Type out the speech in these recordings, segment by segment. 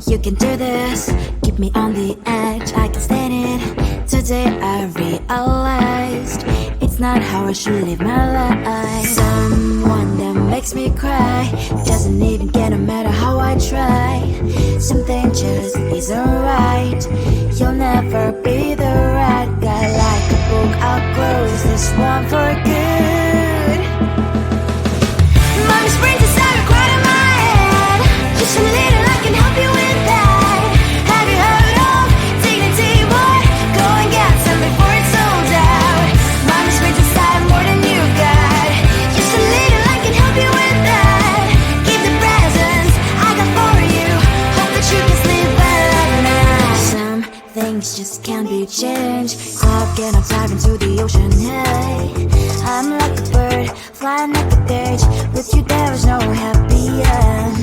You can do this, keep me on the edge, I can stand it. Today I realized it's not how I should live my life. Someone that makes me cry doesn't even get no matter how I try. Something just isn't right. You'll never be the right guy. Like a book, I'll close this one for good. Mommy springs inside a quite in my head. Just a little, I can help you with that. Have you heard of dignity, boy? Go and get some before it's sold out. Mommy springs inside more than you got. Just a little, I can help you with that. Give the presents I got for you. Hope that you can sleep well at night. Some things just can't be changed. Cloud cannot dive into the ocean. Hey, I'm like a bird flying like a cage. With you there is no happy end.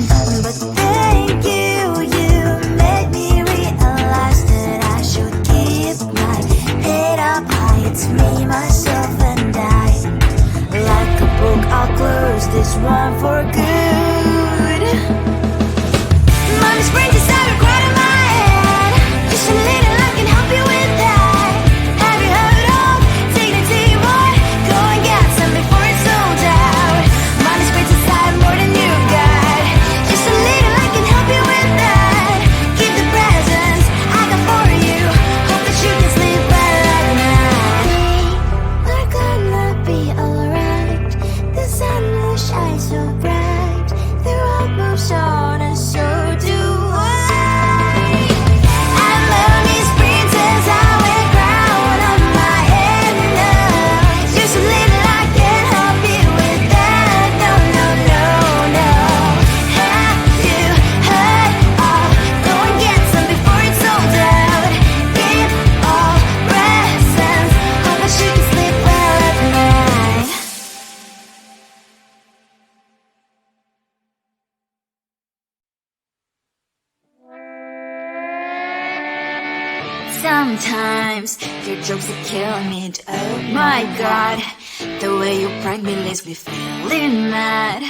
But thank you, you made me realize that I should keep my head up high. It's me, myself and I. Like a book, I'll close this one for good. Mommy springs inside a quite in my head. Just a little, I can help you with that. Have you heard of dignity, boy? Go and get some before it's sold out. Mommy springs inside more than you got. Just a little, I can help you with that. Keep the presents I got for you. Hope that you can sleep well at night. We're gonna be alright. The sun will shine so bright. The road moves on and so do I. I'm lonely sprinters, I wear crown on my head now. Just a little, I can help you with that. No, no, no, no. Have you heard of? Go and get some before it's sold out. Give all presents. Hope that you can sleep well at night. Sometimes your jokes that kill me. Oh my god, the way you prank me leaves me feeling mad.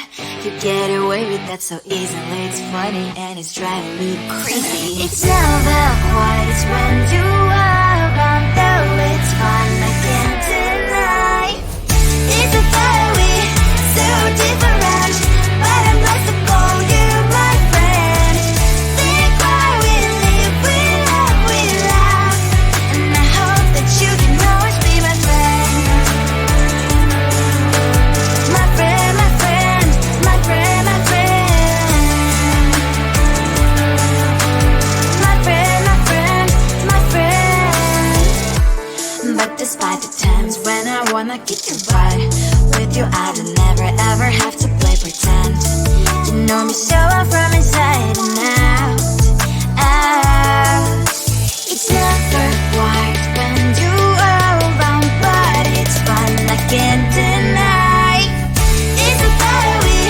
You get away with that so easily. It's funny and it's driving me crazy. It's never quiet, it's when you are around. Though it's fun, I can't deny. It's a fiery, so different, but I'm blessed to call you my friend. Think why we live, we love, we laugh, and I hope that you can always be my friend. My friend, my friend, my friend, my friend. My friend, my friend, my friend. But despite the times when I wanna kick your butt, with you I don't never ever have to play pretend. You know me so well from inside and out, out. It's never quiet when you are around, but it's fun, I can't deny. It's a fiery,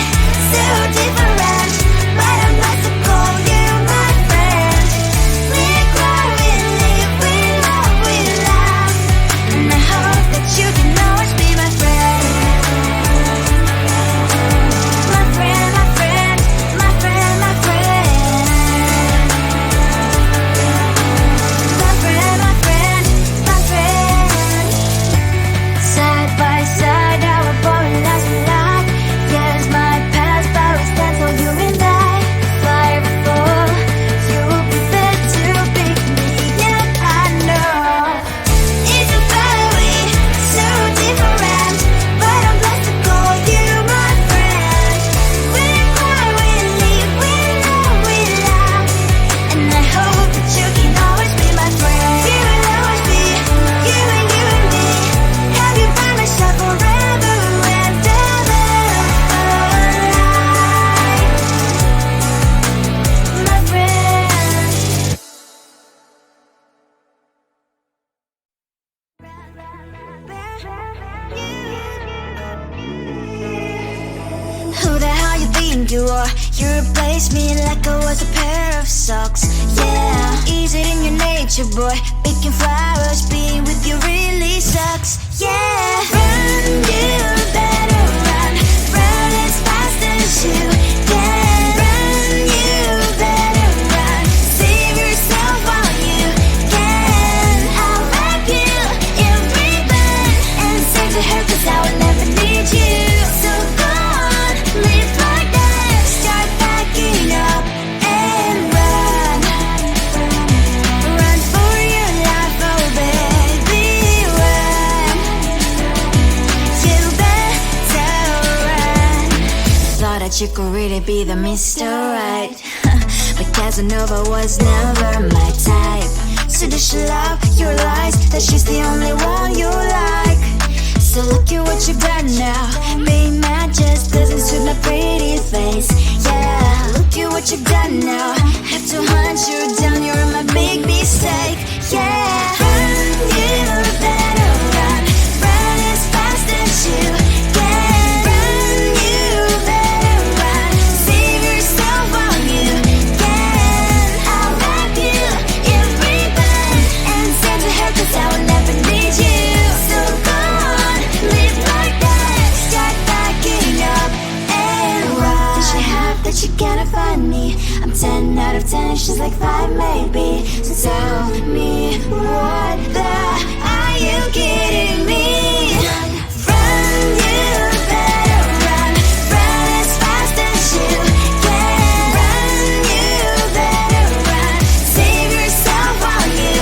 so different, but I'm blessed to call you my friend. We cry, we live, we love, we laugh, and I hope that you can always be my friend. My friend, my friend, my friend, my friend. My friend, my friend, my friend. Side by side, our body lasts a lot. Years might pass, but we stand for you and I. Fire before you'll be there to pick me up, I know. It's a fiery, so different, but I'm blessed to call you my friend. We cry, we live, we love, we laugh, and I hope that you can always be my friend. You will always be, you and me. Have you by my side forever and ever, alive. My friend. Who the hell you think you are? You replaced me like I was a pair of socks. Yeah, is it in your nature, boy? Picking flowers, being with you really sucks. Yeah, run, you better run. Run as fast as you can. Run, you better run. that you could really be the Mr. Right. But Casanova was never my type. So does she love your lies, that she's the only one you like? So look at what you've done now. Being mad just doesn't suit my pretty face. Yeah, look at what you've done now. Have to hunt you down, you're my big mistake. Yeah, run, you better run. Run as fast as you can. Run, you better run. Save yourself while you can. I'll wrap you in ribbon and send to her 'cause I will never need you. So go on, live like that. Start backing up and run. Does she have that she cannot find me? I'm 10 out of 10, she's like 5 maybe. So tell me, what the are you kidding me? Run, you better run. Run as fast as you can. Run, you better run. Save yourself while you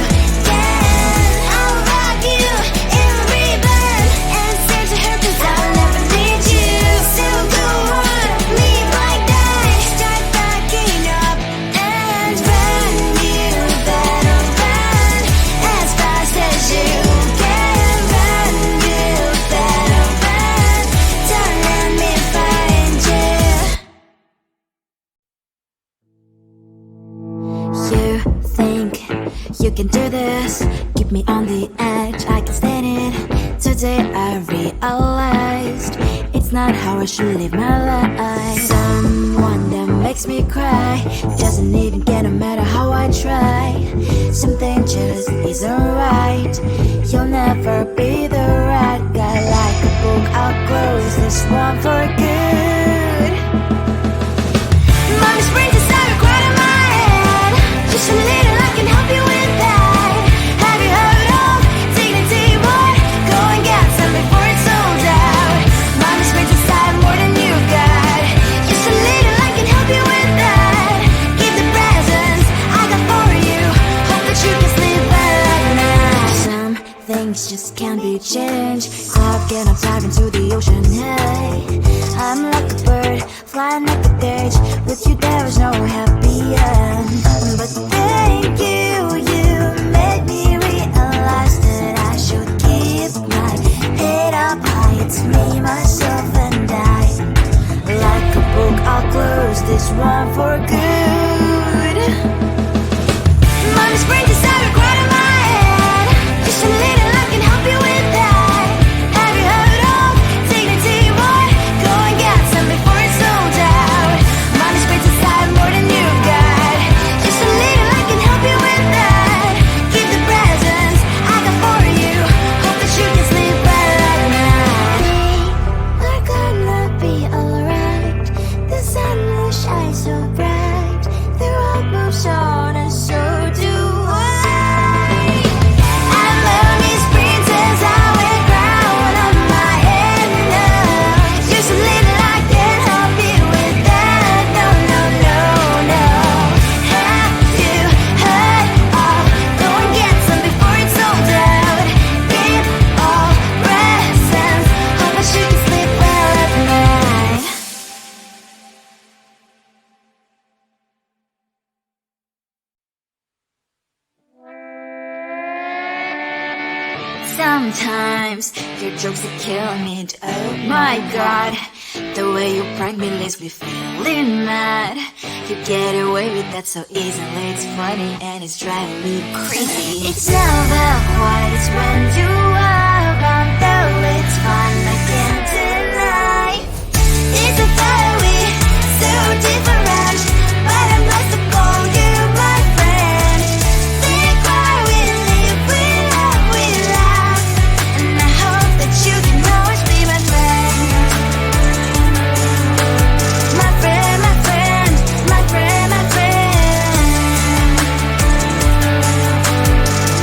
can. I'll wrap you in ribbon and send to her 'cause I'll never need you. So go on, live like that. Start backing up and run. You better run as fast as you can. Run, you better run. Don't let me find you. You think you can do this, keep me on the edge, I can stand it. Today I realized it's not how I should live my life. Someone that makes me cry doesn't even get no matter how I try. Something just isn't right. You'll never be the right guy. Like a book, I'll close this one for good. Mommy's brains inside quite in my head. Just a little, I can help you with that. Have you heard of dignity, boy? Go and get some before it's sold out. Mommy's brains inside more than you got. Just a little, I can help you with that. Give the presents I got for you. Hope that you can sleep well at night. Some things just can't be changed. Clock and I'm diving to the ocean. Hey, I'm like a bird flying like a cage. With you there is no happy end. But thank you, you made me realize that I should keep my head up high. It's me, myself and I. Like a book, I'll close this one for good. Mommy's brains inside are quite in my head. Just a little, I can help you with that. Have you heard of dignity, boy? Go and get some before it's sold out. Mommy's brains inside more than you got. Just a little, I can help you with that. Give the presents I got for you. Hope that you can sleep well at night. We're gonna be alright. The sun will shine so bright. The road moves on and so do I. I'm Lonely's princess, I wear crown on my head now. Just a little, I can help you with that. No, no, no, no. Have you heard of? Go and get some before it's sold out. Give all presents. Hope that you can sleep well at night. Sometimes your jokes that kill me. Oh my god, the way you prank me leaves me feeling mad. You get away with that so easily. It's funny and it's driving me crazy. It's never quiet, it's when you are around. Though it's fun, I can't deny. It's a fiery, so different, but I'm blessed to call you my friend. Think why we live, we love, we laugh, and I hope that you can always be my friend. My friend, my friend, my friend, my friend.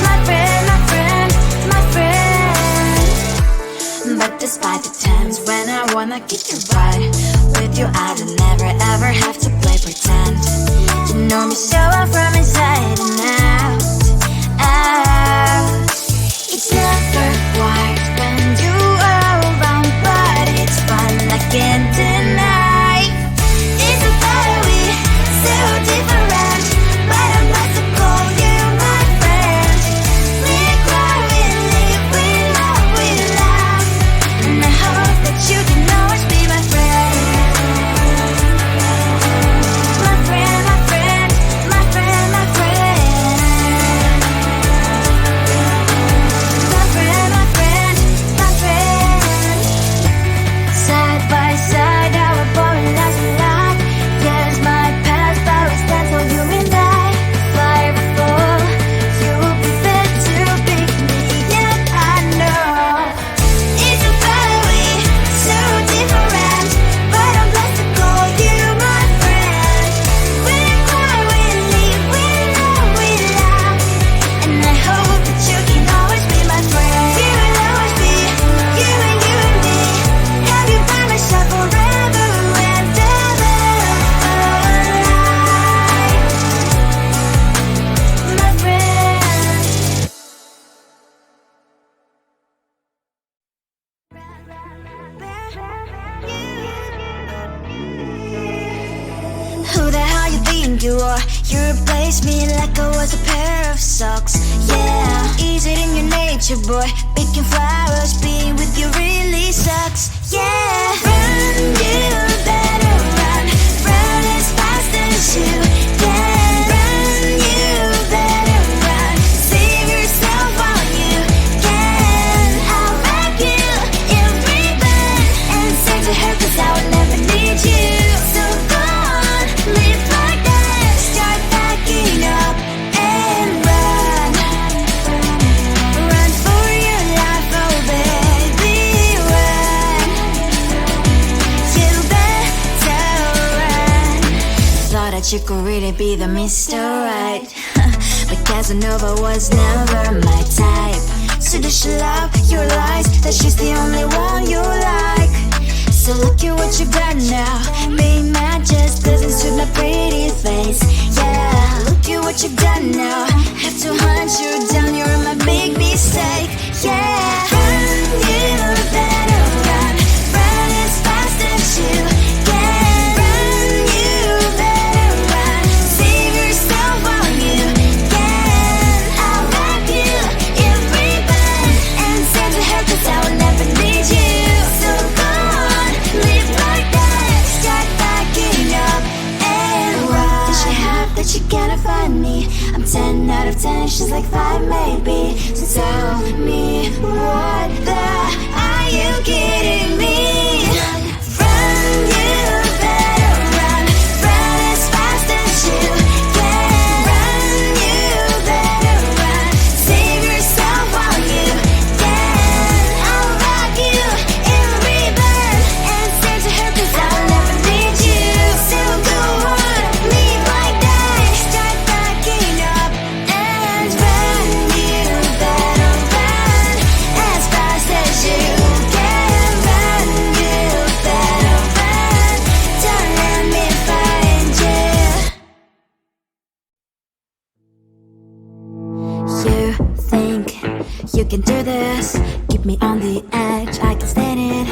My friend, my friend, my friend. But this endure. You replaced me like I was a pair of socks. Yeah, is it in your nature, boy? Picking flowers, being with you really sucks. Yeah, run, you better run. Run as fast as you can. Run, you better run. Save yourself while you can. I'll wrap you in ribbon and send to her 'cause I would never need you. So go on, live like that. Start backing up and run. Run for your life, oh baby, run. You better run. Thought that you could really be the Mr. Right, but Casanova was never my type. So does she love your lies, that she's the only one you like? So look at what you've done now. Being mad just doesn't suit my pretty face. Yeah, look at what you've done now. Have to hunt you down, you're my big mistake. Yeah, run, you better run. Run as fast as you can. Run, you better run. Save yourself while you can. I'll wrap you in ribbon and send to her 'cause I will never need you. So go on, live like that. Start backing up and run. Does she have that she cannot find me? I'm 10 out of 10, she's like 5 maybe. So tell me, what the are you kidding me? Run, you better run. Run as fast as you can. Run, you better run. Save yourself while you can. I'll rock you in ribbon and send to her 'cause I'll never need you. So go on, live like that. Start backing up and run. You better run as fast as you can. Run, you better run. Don't let me find you. You think you can do this, keep me on the edge, I can stand it.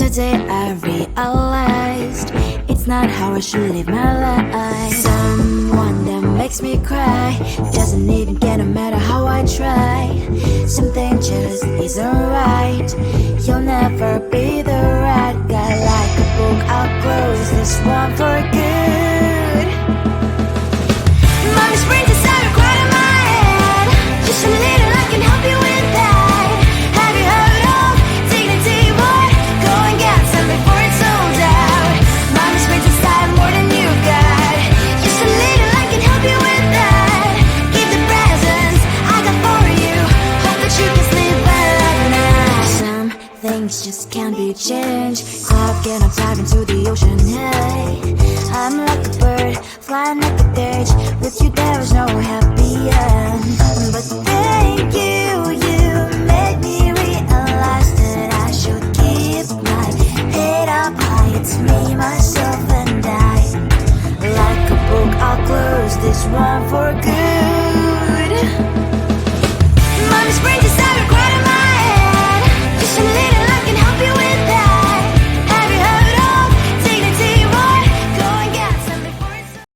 Today I realized it's not how I should live my life. Someone that makes me cry doesn't even care no matter how I try. Something just isn't right. You'll never be the right guy. Like a book, I'll close this one for good. Mommy's brains inside are quite in my head. Just a little, I can help you with that. Have you heard of dignity, boy? Go and get some before it's sold out. Mommy's brains inside more than you got. Just a little, I can help you with that. Keep the presents I got for you. Hope that you can sleep well at night. Some things just can't be changed. Clock and I'm diving to the ocean. Hey, I'm like a bird flying like